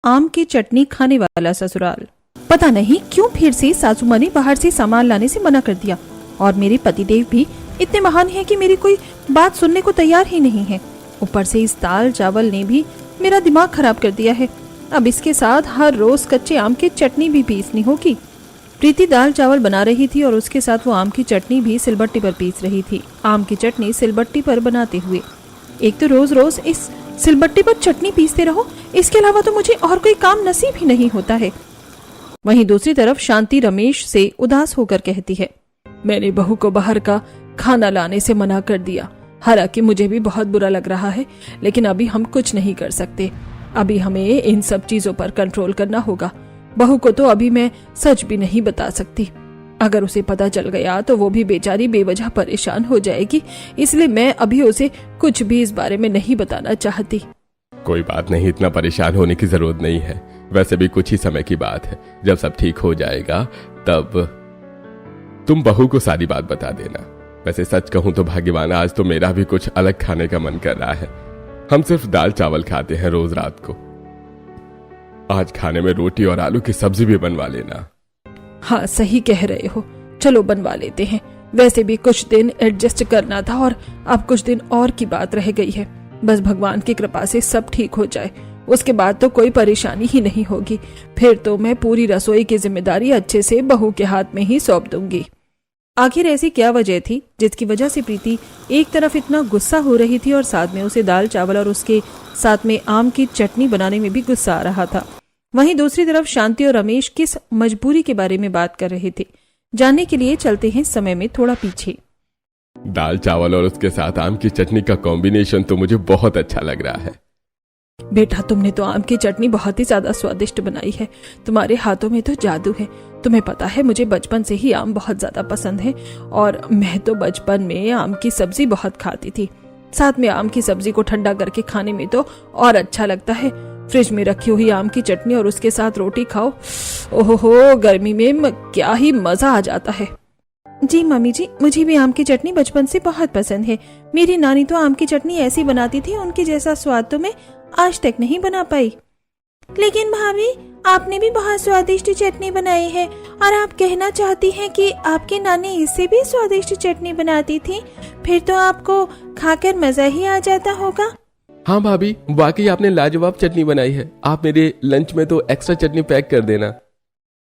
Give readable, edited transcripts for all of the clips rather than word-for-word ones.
आम की चटनी खाने वाला ससुराल। पता नहीं क्यों फिर से सासू माँ ने बाहर से सामान लाने से मना कर दिया, और मेरे पतिदेव भी इतने महान हैं कि मेरी कोई बात सुनने को तैयार ही नहीं है। ऊपर से इस दाल चावल ने भी मेरा दिमाग खराब कर दिया है। अब इसके साथ हर रोज कच्चे आम की चटनी भी पीसनी होगी। प्रीति दाल चावल बना रही थी और उसके साथ वो आम की चटनी भी सिलबट्टी पर पीस रही थी। आम की चटनी सिलबट्टी पर बनाते हुए, एक तो रोज रोज इस सिलबट्टी पर चटनी पीसते रहो, इसके अलावा तो मुझे और कोई काम नसीब ही नहीं होता है। वहीं दूसरी तरफ शांति रमेश से उदास होकर कहती है, मैंने बहू को बाहर का खाना लाने से मना कर दिया। हालांकि मुझे भी बहुत बुरा लग रहा है, लेकिन अभी हम कुछ नहीं कर सकते। अभी हमें इन सब चीजों पर कंट्रोल करना होगा। बहू को तो अभी मैं सच भी नहीं बता सकती। अगर उसे पता चल गया तो वो भी बेचारी बेवजह परेशान हो जाएगी, इसलिए मैं अभी उसे कुछ भी इस बारे में नहीं बताना चाहती। कोई बात नहीं, इतना परेशान होने की जरूरत नहीं है। वैसे भी कुछ ही समय की बात है, जब सब ठीक हो जाएगा तब तुम बहू को सारी बात बता देना। वैसे सच कहूं तो भाग्यवान, आज तो मेरा भी कुछ अलग खाने का मन कर रहा है। हम सिर्फ दाल चावल खाते हैं रोज रात को। आज खाने में रोटी और आलू की सब्जी भी बनवा लेना। हाँ सही कह रहे हो, चलो बनवा लेते हैं। वैसे भी कुछ दिन एडजस्ट करना था और अब कुछ दिन और की बात रह गई है। बस भगवान की कृपा से सब ठीक हो जाए, उसके बाद तो कोई परेशानी ही नहीं होगी। फिर तो मैं पूरी रसोई की जिम्मेदारी अच्छे से बहू के हाथ में ही सौंप दूंगी। आखिर ऐसी क्या वजह थी जिसकी वजह से प्रीति एक तरफ इतना गुस्सा हो रही थी और साथ में उसे दाल चावल और उसके साथ में आम की चटनी बनाने में भी गुस्सा आ रहा था। वहीं दूसरी तरफ शांति और रमेश किस मजबूरी के बारे में बात कर रहे थे, जानने के लिए चलते हैं समय में थोड़ा पीछे। दाल चावल और उसके साथ आम की चटनी का कॉम्बिनेशन तो मुझे बहुत अच्छा लग रहा है। बेटा तुमने तो आम की चटनी बहुत ही ज्यादा स्वादिष्ट बनाई है। तुम्हारे हाथों में तो जादू है। तुम्हें पता है मुझे बचपन से ही आम बहुत ज्यादा पसंद है, और मैं तो बचपन में आम की सब्जी बहुत खाती थी। साथ में आम की सब्जी को ठंडा करके खाने में तो और अच्छा लगता है। फ्रिज में रखी हुई आम की चटनी और उसके साथ रोटी खाओ, ओहो गर्मी में क्या ही मजा आ जाता है। जी मम्मी जी, मुझे भी आम की चटनी बचपन से बहुत पसंद है। मेरी नानी तो आम की चटनी ऐसी बनाती थी, उनके जैसा स्वाद तो मैं आज तक नहीं बना पाई। लेकिन भाभी, आपने भी बहुत स्वादिष्ट चटनी बनाई है, और आप कहना चाहती हैं कि आपकी नानी इससे भी स्वादिष्ट चटनी बनाती थी? फिर तो आपको खाकर मजा ही आ जाता होगा। हाँ भाभी, वाकई आपने लाजवाब चटनी बनाई है। आप मेरे लंच में तो एक्स्ट्रा चटनी पैक कर देना।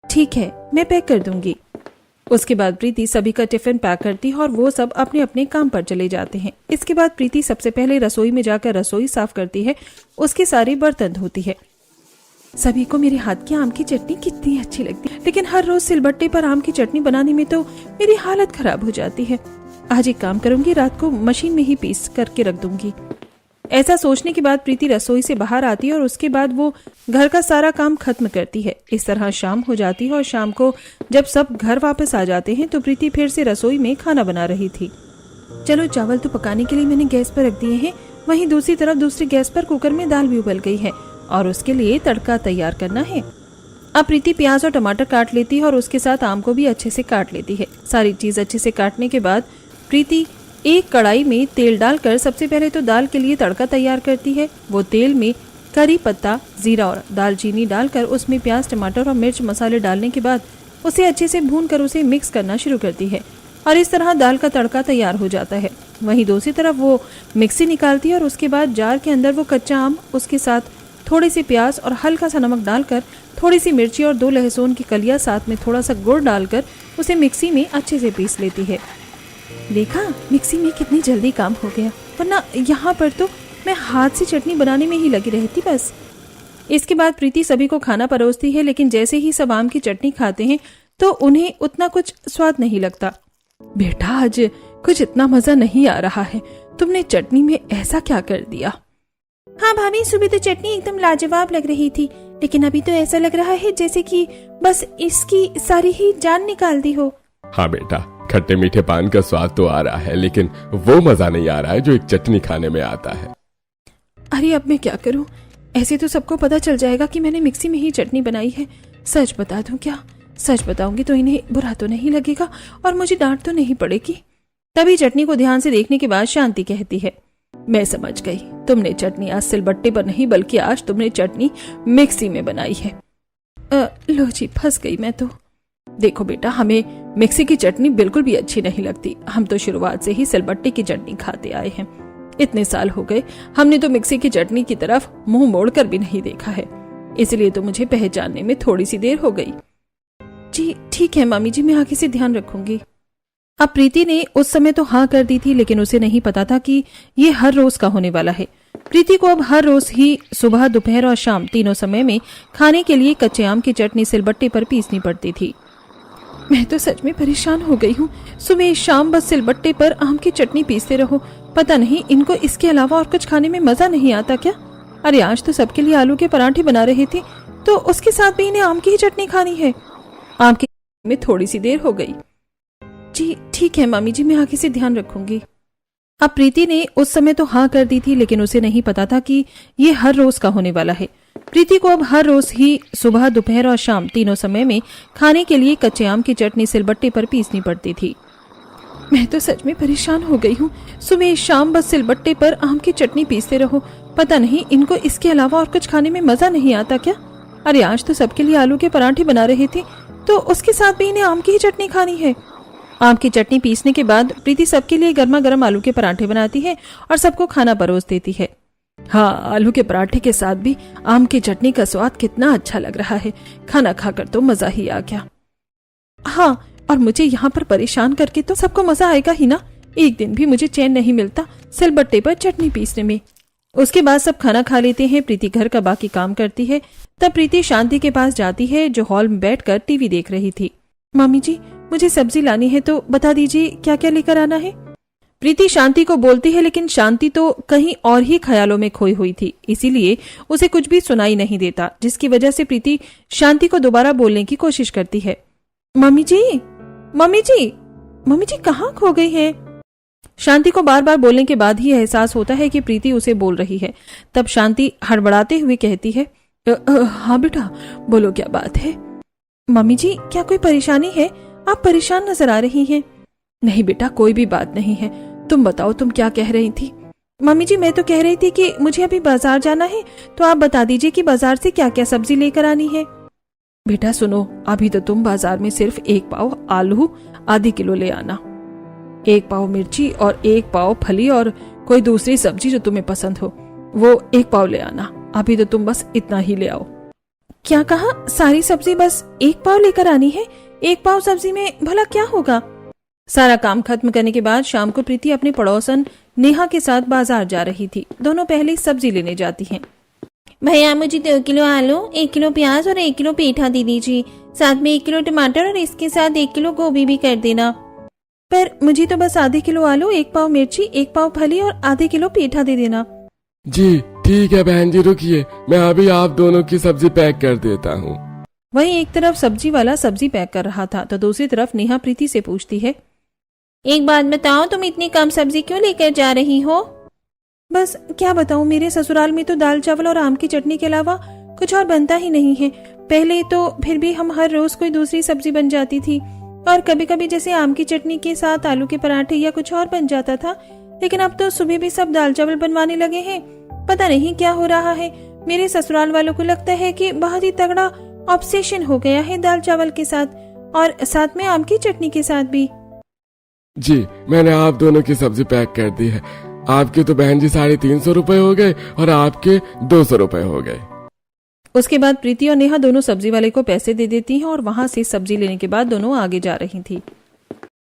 ठीक है, मैं पैक कर दूंगी। उसके बाद प्रीति सभी का टिफिन पैक करती है और वो सब अपने अपने काम पर चले जाते हैं। इसके बाद प्रीति सबसे पहले रसोई में जाकर रसोई साफ करती है, उसके सारे बर्तन धोती है। सभी को मेरे हाथ की आम की चटनी कितनी अच्छी लगती है, लेकिन हर रोज सिलबट्टे पर आम की चटनी बनाने में तो मेरी हालत खराब हो जाती है। आज एक काम करूंगी, रात को मशीन में ही पीस करके रख दूंगी। ऐसा सोचने के बाद प्रीति रसोई से बाहर आती है और उसके बाद वो घर का सारा काम खत्म करती है। इस तरह शाम हो जाती है और शाम को जब सब घर वापस आ जाते हैं तो प्रीति फिर से रसोई में खाना बना रही थी। चलो चावल तो पकाने के लिए मैंने गैस पर रख दिए हैं, वहीं दूसरी तरफ दूसरी गैस पर कुकर में दाल भी उबल गई है और उसके लिए तड़का तैयार करना है। अब प्रीति प्याज और टमाटर काट लेती है और उसके साथ आम को भी अच्छे से काट लेती है। सारी चीज अच्छे से काटने के बाद प्रीति एक कढ़ाई में तेल डालकर सबसे पहले तो दाल के लिए तड़का तैयार करती है। वो तेल में करी पत्ता, जीरा और दालचीनी डालकर उसमें प्याज, टमाटर और मिर्च मसाले डालने के बाद उसे अच्छे से भूनकर उसे मिक्स करना शुरू करती है और इस तरह दाल का तड़का तैयार हो जाता है। वहीं दूसरी तरफ वो मिक्सी निकालती है और उसके बाद जार के अंदर वो कच्चा आम, उसके साथ थोड़ी सी प्याज और हल्का सा नमक डालकर, थोड़ी सी मिर्ची और 2 लहसुन की कलियां, साथ में थोड़ा सा गुड़ डालकर उसे मिक्सी में अच्छे से पीस लेती है। देखा, मिक्सी में कितनी जल्दी काम हो गया, वरना यहाँ पर तो मैं हाथ से चटनी बनाने में ही लगी रहती बस। इसके बाद प्रीति सभी को खाना परोसती है, लेकिन जैसे ही सब आम की चटनी खाते हैं तो उन्हें उतना कुछ स्वाद नहीं लगता। बेटा, आज कुछ इतना मजा नहीं आ रहा है, तुमने चटनी में ऐसा क्या कर दिया? हाँ भाभी, सुबह तो चटनी एकदम लाजवाब लग रही थी, लेकिन अभी तो ऐसा लग रहा है जैसे कि बस इसकी सारी ही जान निकाल दी हो। हाँ बेटा, खट्टे मीठे पान का स्वाद तो आ रहा है, लेकिन वो मजा नहीं आ रहा है जो एक चटनी खाने में आता है। अरे अब मैं क्या करूं? ऐसे तो सबको पता चल जाएगा कि मैंने मिक्सी में ही चटनी बनाई है। सच बता दूं क्या? सच बताऊंगी तो इन्हें बुरा तो नहीं लगेगा और मुझे डांट तो नहीं पड़ेगी। तभी चटनी को ध्यान से देखने के बाद शांति कहती है, मैं समझ गई, तुमने चटनी आज सिलबट्टे पर नहीं बल्कि आज तुमने चटनी मिक्सी में बनाई है। लो जी, फंस गई मैं तो। देखो बेटा, हमें मिक्सी की चटनी बिल्कुल भी अच्छी नहीं लगती। हम तो शुरुआत से ही सिलबट्टे की चटनी खाते आए हैं। इतने साल हो गए, हमने तो मिक्सी की चटनी की तरफ मुंह मोड़कर भी नहीं देखा है, इसलिए तो मुझे पहचानने में थोड़ी सी देर हो गई। जी ठीक है मामी जी, मैं आगे से ध्यान रखूंगी। अब प्रीति ने उस समय तो हाँ कर दी थी, लेकिन उसे नहीं पता था कि ये हर रोज का होने वाला है। प्रीति को अब हर रोज ही सुबह, दोपहर और शाम तीनों समय में खाने के लिए कच्चे आम की चटनी सिलबट्टे पर पीसनी पड़ती थी। मैं तो सच में परेशान हो गई हूँ। सुबह शाम बस सिलबट्टे पर आम की चटनी पीसते रहो। पता नहीं इनको इसके अलावा और कुछ खाने में मजा नहीं आता क्या? अरे आज तो सबके लिए आलू के पराठे बना रहे थे, तो उसके साथ भी इन्हें आम की ही चटनी खानी है। आम की में थोड़ी सी देर हो गई। जी ठीक है मामी जी, मैं आगे से ध्यान रखूंगी। अब प्रीति ने उस समय तो हाँ कर दी थी, लेकिन उसे नहीं पता था कि ये हर रोज का होने वाला है। प्रीति को अब हर रोज ही सुबह, दोपहर और शाम तीनों समय में खाने के लिए कच्चे आम की चटनी सिलबट्टे पर पीसनी पड़ती थी। मैं तो सच में परेशान हो गई हूँ। सुबह शाम बस सिलबट्टे पर आम की चटनी पीसते रहो। पता नहीं इनको इसके अलावा और कुछ खाने में मजा नहीं आता क्या? अरे आज तो सबके लिए आलू के पराठे बना रहे थे, तो उसके साथ भी इन्हें आम की ही चटनी खानी है। आम की चटनी पीसने के बाद प्रीति सबके लिए गर्मा गर्म आलू के पराठे बनाती है और सबको खाना परोस देती है। हाँ, आलू के पराठे के साथ भी आम की चटनी का स्वाद कितना अच्छा लग रहा है। खाना खाकर तो मजा ही आ गया। हाँ, और मुझे यहाँ पर परेशान करके तो सबको मजा आएगा ही ना। एक दिन भी मुझे चैन नहीं मिलता सिलबट्टे पर चटनी पीसने में। उसके बाद सब खाना खा लेते हैं। प्रीति घर का बाकी काम करती है। तब प्रीति शांति के पास जाती है, जो हॉल में बैठकर टीवी देख रही थी। मम्मी जी, मुझे सब्जी लानी है, तो बता दीजिए क्या क्या लेकर आना है। प्रीति शांति को बोलती है, लेकिन शांति तो कहीं और ही ख्यालों में खोई हुई थी, इसीलिए उसे कुछ भी सुनाई नहीं देता, जिसकी वजह से प्रीति शांति को दोबारा बोलने की कोशिश करती है। मम्मी जी, मम्मी जी, मम्मी जी कहाँ खो गई है? शांति को बार बार बोलने के बाद ही एहसास होता है कि प्रीति उसे बोल रही है। तब शांति हड़बड़ाते हुए कहती है, हाँ बेटा, बोलो क्या बात है? मम्मी जी, क्या कोई परेशानी है? आप परेशान नजर आ रही हैं। नहीं बेटा, कोई भी बात नहीं है। तुम बताओ, तुम क्या कह रही थी? मम्मी जी, मैं तो कह रही थी कि मुझे अभी बाजार जाना है, तो आप बता दीजिए कि बाजार से क्या क्या सब्जी लेकर आनी है। बेटा सुनो, अभी तो तुम बाजार में सिर्फ 1 पाव आलू आधी किलो ले आना, 1 पाव मिर्ची और 1 पाव फली और कोई दूसरी सब्जी जो तुम्हें पसंद हो वो 1 पाव ले आना। अभी तो तुम बस इतना ही ले आओ। क्या कहा? सारी सब्जी बस 1 पाव लेकर आनी है? 1 पाव सब्जी में भला क्या होगा? सारा काम खत्म करने के बाद शाम को प्रीति अपने पड़ोसन नेहा के साथ बाजार जा रही थी। दोनों पहले सब्जी लेने जाती हैं। भैया, मुझे 2 किलो आलू, 1 किलो प्याज और 1 किलो पेठा दे दीजिए। साथ में 1 किलो टमाटर और इसके साथ 1 किलो गोभी भी कर देना। पर मुझे तो बस आधे किलो आलू, 1 पाव मिर्ची, 1 पाव फली और आधे किलो पेठा दे देना। जी ठीक है बहन जी, रुकिए, मैं अभी आप दोनों की सब्जी पैक कर देता हूँ। वहीं एक तरफ सब्जी वाला सब्जी पैक कर रहा था, तो दूसरी तरफ नेहा प्रीति से पूछती है, एक बात बताओ, तुम इतनी कम सब्जी क्यों लेकर जा रही हो? बस क्या बताऊं, मेरे ससुराल में तो दाल चावल और आम की चटनी के अलावा कुछ और बनता ही नहीं है। पहले तो फिर भी हम हर रोज कोई दूसरी सब्जी बन जाती थी, और कभी कभी जैसे आम की चटनी के साथ आलू के पराठे या कुछ और बन जाता था, लेकिन अब तो सुबह भी सब दाल चावल बनवाने लगे हैं। पता नहीं क्या हो रहा है। मेरे ससुराल वालों को लगता है कि बहुत ही तगड़ा ऑब्सेशन हो गया है दाल चावल के साथ, और साथ में आम की चटनी के साथ भी। जी, मैंने आप दोनों की सब्जी पैक कर दी है। आपके तो बहन जी 350 रुपए हो गए और आपके 200 रुपए हो गए। उसके बाद प्रीति और नेहा दोनों सब्जी वाले को पैसे दे देती हैं, और वहां से सब्जी लेने के बाद दोनों आगे जा रही थी।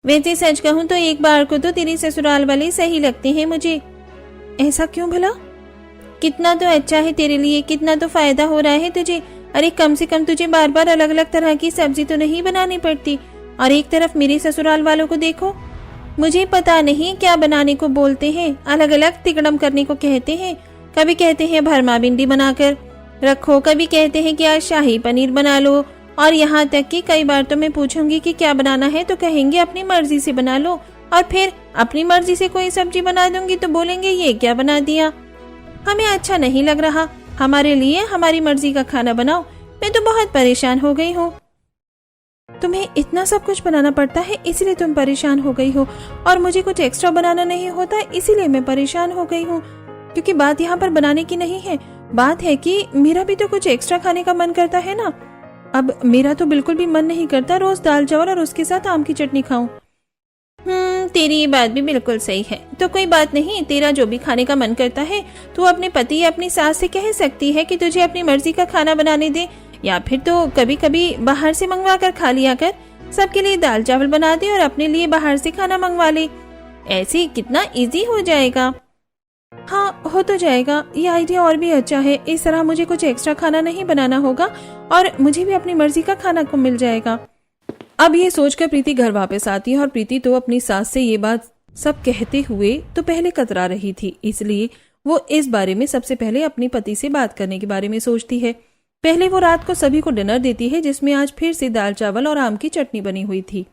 वैसे सच कहूँ तो एक बार को तो तेरे ससुराल वाले सही लगते हैं मुझे। ऐसा क्यों भला? कितना तो अच्छा है तेरे लिए, कितना तो फायदा हो रहा है तुझे। अरे कम से कम तुझे बार बार अलग अलग तरह की सब्जी तो नहीं बनानी पड़ती। और एक तरफ मेरे ससुराल वालों को देखो, मुझे पता नहीं क्या बनाने को बोलते हैं, अलग अलग तिकड़म करने को कहते हैं। कभी कहते हैं भरमा भिंडी बनाकर रखो, कभी कहते हैं कि आज शाही पनीर बना लो, और यहाँ तक कि कई बार तो मैं पूछूंगी कि क्या बनाना है तो कहेंगे अपनी मर्जी से बना लो, और फिर अपनी मर्जी से कोई सब्जी बना दूंगी तो बोलेंगे ये क्या बना दिया। हमें अच्छा नहीं लग रहा, हमारे लिए हमारी मर्जी का खाना बनाओ। मैं तो बहुत परेशान हो गई हूँ। तुम्हें इतना सब कुछ बनाना पड़ता है इसीलिए तुम परेशान हो गई हो, और मुझे कुछ एक्स्ट्रा बनाना नहीं होता इसीलिए मैं परेशान हो गई हूँ। क्योंकि बात यहाँ पर बनाने की नहीं है, बात है कि मेरा भी तो कुछ एक्स्ट्रा खाने का मन करता है ना। अब मेरा तो बिल्कुल भी मन नहीं करता रोज दाल चावल और उसके साथ आम की चटनी खाऊं। तेरी ये बात भी बिल्कुल सही है। तो कोई बात नहीं, तेरा जो भी खाने का मन करता है तू अपने पति या अपनी सास से कह सकती है कि तुझे अपनी मर्जी का खाना बनाने दे, या फिर तो कभी कभी बाहर से मंगवा कर खा लिया कर। सबके लिए दाल चावल बना दे और अपने लिए बाहर से खाना मंगवा ले। ऐसे कितना इजी हो जाएगा। हाँ, हो तो जाएगा। ये आइडिया और भी अच्छा है। इस तरह मुझे कुछ एक्स्ट्रा खाना नहीं बनाना होगा और मुझे भी अपनी मर्जी का खाना को मिल जाएगा। अब ये सोचकर प्रीति घर वापस आती है और प्रीति तो अपनी सास से ये बात सब कहते हुए तो पहले कतरा रही थी, इसलिए वो इस बारे में सबसे पहले अपनी पति से बात करने के बारे में सोचती है। पहले वो रात को सभी को डिनर देती है जिसमें आज फिर से दाल चावल और आम की चटनी बनी हुई थी।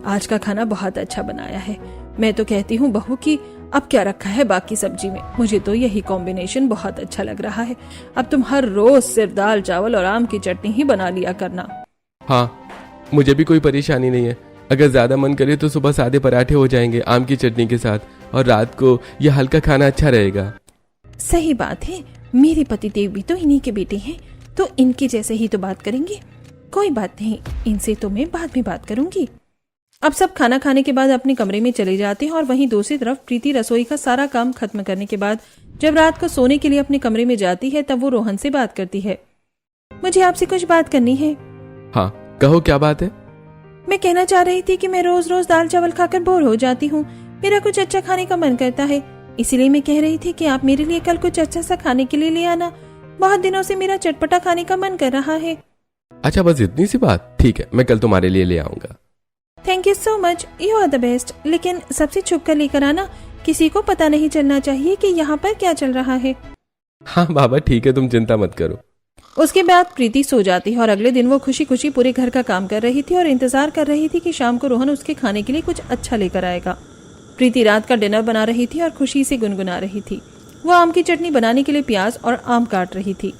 आज का खाना बहुत अच्छा बनाया है। मैं तो कहती हूँ बहू की अब क्या रखा है बाकी सब्जी में, मुझे तो यही कॉम्बिनेशन बहुत अच्छा लग रहा है। अब तुम हर रोज सिर्फ दाल चावल और आम की चटनी ही बना लिया करना। हाँ, मुझे भी कोई परेशानी नहीं है। अगर ज्यादा मन करे तो सुबह सादे पराठे हो जाएंगे आम की चटनी के साथ, और रात को यह हल्का खाना अच्छा रहेगा। सही बात है, मेरे पति देव भी तो इन्हीं के बेटे हैं, तो इनके जैसे ही तो बात करेंगे। कोई बात नहीं, इनसे तो मैं बाद में बात करूंगी। अब सब खाना खाने के बाद अपने कमरे में चले जाते हैं और वहीं दूसरी तरफ प्रीति रसोई का सारा काम खत्म करने के बाद जब रात को सोने के लिए अपने कमरे में जाती है तब वो रोहन से बात करती है। मुझे आपसे कुछ बात करनी है। हाँ कहो, क्या बात है? मैं कहना चाह रही थी कि मैं रोज रोज दाल चावल खाकर बोर हो जाती हूँ। मेरा कुछ अच्छा खाने का मन करता है, इसीलिए मैं कह रही थी कि आप मेरे लिए कल कुछ अच्छा सा खाने के लिए ले आना। बहुत दिनों से मेरा चटपटा खाने का मन कर रहा है। अच्छा, बस इतनी सी बात? ठीक है, मैं कल तुम्हारे लिए ले आऊंगा। Thank you so much, you are the best. लेकिन सबसे छुप कर लेकर आना, किसी को पता नहीं चलना चाहिए कि यहाँ पर क्या चल रहा है। हाँ बाबा ठीक है, तुम चिंता मत करो। उसके बाद प्रीति सो जाती है और अगले दिन वो खुशी खुशी पूरे घर का काम कर रही थी और इंतजार कर रही थी कि शाम को रोहन उसके खाने के लिए कुछ अच्छा लेकर आएगा। प्रीति रात का डिनर बना रही थी और खुशी से गुनगुना रही थी। वो आम की चटनी बनाने के लिए प्याज और आम काट रही थी।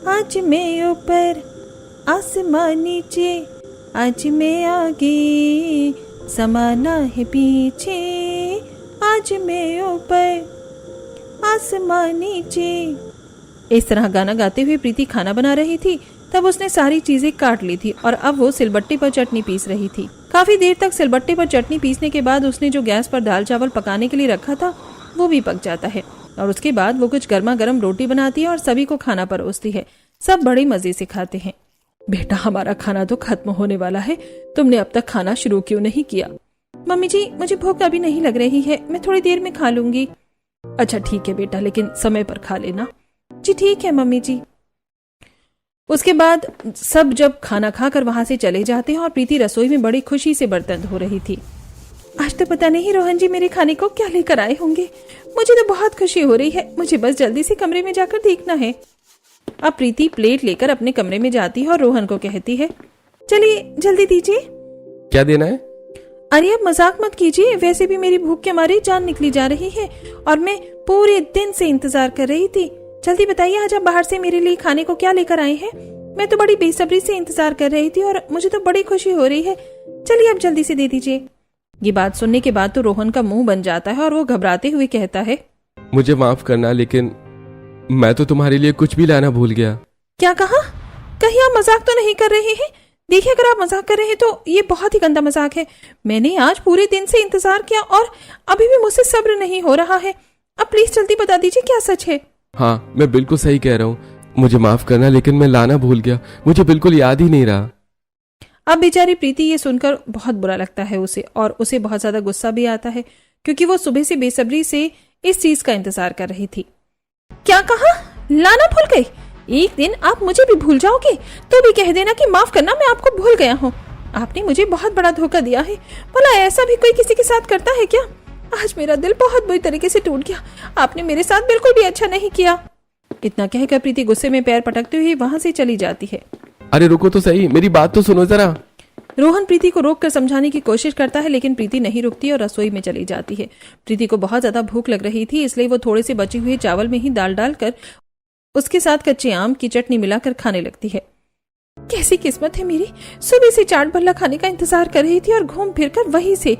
आज मैं ऊपर आसमान नीचे, आज मैं आगे समाना है पीछे, आज मैं ऊपर आसमान नीचे। इस तरह गाना गाते हुए प्रीति खाना बना रही थी। तब उसने सारी चीजें काट ली थी और अब वो सिलबट्टे पर चटनी पीस रही थी। काफी देर तक सिलबट्टे पर चटनी पीसने के बाद उसने जो गैस पर दाल चावल पकाने के लिए रखा था वो भी पक जाता है और उसके बाद वो कुछ गर्मा गर्म रोटी बनाती है और सभी को खाना परोसती है। सब बड़े मजे से खाते हैं। बेटा, हमारा खाना तो खत्म होने वाला है, तुमने अब तक खाना शुरू क्यों नहीं किया? मम्मी जी, मुझे भूख अभी नहीं लग रही है, मैं थोड़ी देर में खा लूंगी। अच्छा ठीक है बेटा, लेकिन समय पर खा लेना। जी ठीक है मम्मी जी। उसके बाद सब जब खाना खाकर वहां से चले जाते हैं और प्रीति रसोई में बड़ी खुशी से बर्तन धो रही थी। आज तो पता नहीं रोहन जी मेरे खाने को क्या लेकर आए होंगे। मुझे तो बहुत खुशी हो रही है, मुझे बस जल्दी से कमरे में जाकर देखना है। अब प्रीति प्लेट लेकर अपने कमरे में जाती है और रोहन को कहती है, चलिए जल्दी दीजिए। क्या देना है? अरे अब मजाक मत कीजिए, वैसे भी मेरी भूख के मारे जान निकली जा रही है और मैं पूरे दिन से इंतजार कर रही थी। जल्दी बताइए, आज आप बाहर से मेरे लिए खाने को क्या लेकर आए हैं? मैं तो बड़ी बेसब्री से इंतजार कर रही थी और मुझे तो बड़ी खुशी हो रही है। चलिए अब जल्दी से दे दीजिए। ये बात सुनने के बाद तो रोहन का मुंह बन जाता है और वो घबराते हुए कहता है, मुझे माफ करना, लेकिन मैं तो तुम्हारे लिए कुछ भी लाना भूल गया। क्या कहा? कहीं आप मजाक तो नहीं कर रहे हैं? देखिए, अगर आप मजाक कर रहे हैं तो ये बहुत ही गंदा मजाक है। मैंने आज पूरे दिन से इंतजार किया और अभी भी मुझसे सब्र नहीं हो रहा है। अब प्लीज जल्दी बता दीजिए क्या सच है। हाँ, मैं बिल्कुल सही कह रहा हूँ। मुझे माफ करना, लेकिन मैं लाना भूल गया, मुझे बिल्कुल याद ही नहीं रहा। अब बेचारी प्रीति ये सुनकर बहुत बुरा लगता है उसे, और उसे बहुत ज्यादा गुस्सा भी आता है क्योंकि वो सुबह से बेसब्री से इस चीज का इंतजार कर रही थी। क्या कहा? लाना भूल गई? एक दिन आप मुझे भी भूल जाओगे तो भी कह देना कि माफ करना, मैं आपको भूल गया हूँ। आपने मुझे बहुत बड़ा धोखा दिया है। भला ऐसा भी कोई किसी के साथ करता है क्या? आज मेरा दिल बहुत बुरी तरीके से टूट गया। आपने मेरे साथ बिल्कुल भी अच्छा नहीं किया। इतना कहकर प्रीति गुस्से में पैर पटकते हुए वहां से चली जाती है। अरे रुको तो सही, मेरी बात तो सुनो जरा। रोहन प्रीति को रोककर समझाने की कोशिश करता है, लेकिन प्रीति नहीं रुकती और रसोई में चली जाती है। प्रीति को बहुत ज्यादा भूख लग रही थी, इसलिए वो थोड़े से बचे हुए चावल में ही दाल डालकर उसके साथ कच्चे आम की चटनी मिलाकर खाने लगती है। कैसी किस्मत है मेरी, सुबह से चाट भल्ला खाने का इंतजार कर रही थी और घूम फिर कर वहीं से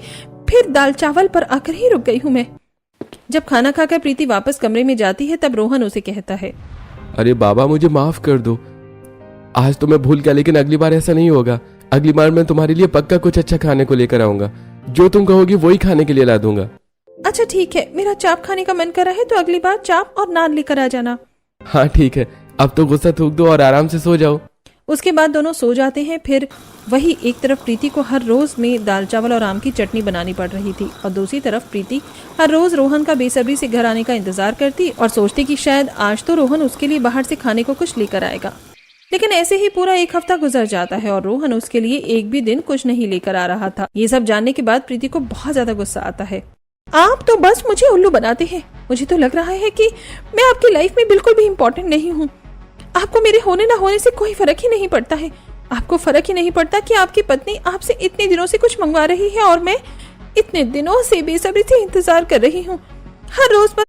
फिर दाल चावल पर आकर ही रुक गई हूँ मैं। जब खाना खाकर प्रीति वापस कमरे में जाती है तब रोहन उसे कहता है, अरे बाबा मुझे माफ कर दो, आज तो मैं भूल गया, लेकिन अगली बार ऐसा नहीं होगा। अगली बार मैं तुम्हारे लिए पक्का कुछ अच्छा खाने को लेकर आऊंगा, जो तुम कहोगी वही खाने के लिए ला दूंगा। अच्छा ठीक है, मेरा चाप खाने का मन कर रहा है तो अगली बार चाप और नान लेकर आ जाना। हाँ ठीक है, अब तो गुस्सा थूक दो और आराम से सो जाओ। उसके बाद दोनों सो जाते हैं। फिर वही एक तरफ प्रीति को हर रोज में दाल चावल और आम की चटनी बनानी पड़ रही थी और दूसरी तरफ प्रीति हर रोज रोहन का बेसब्री से घर आने का इंतजार करती और सोचती कि शायद आज तो रोहन उसके लिए बाहर से खाने को कुछ लेकर आएगा। लेकिन ऐसे ही पूरा एक हफ्ता गुजर जाता है और रोहन उसके लिए एक भी दिन कुछ नहीं लेकर आ रहा था। ये सब जानने के बाद प्रीति को बहुत ज्यादा गुस्सा आता है। आप तो बस मुझे उल्लू बनाते हैं। मुझे तो लग रहा है कि मैं आपकी लाइफ में बिल्कुल भी इम्पोर्टेंट नहीं हूँ। आपको मेरे होने ना होने से कोई फर्क ही नहीं पड़ता है। आपको फर्क ही नहीं पड़ता कि आपकी पत्नी आपसे इतने दिनों से कुछ मंगवा रही है और मैं इतने दिनों से बेसब्री से इंतजार कर रही हूँ। हर रोज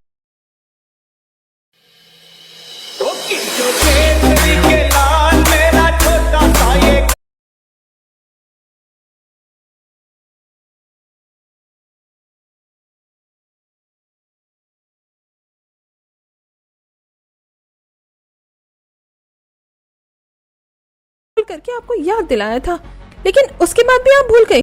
करके आपको याद दिलाया था, लेकिन उसके बाद भी आप भूल गए।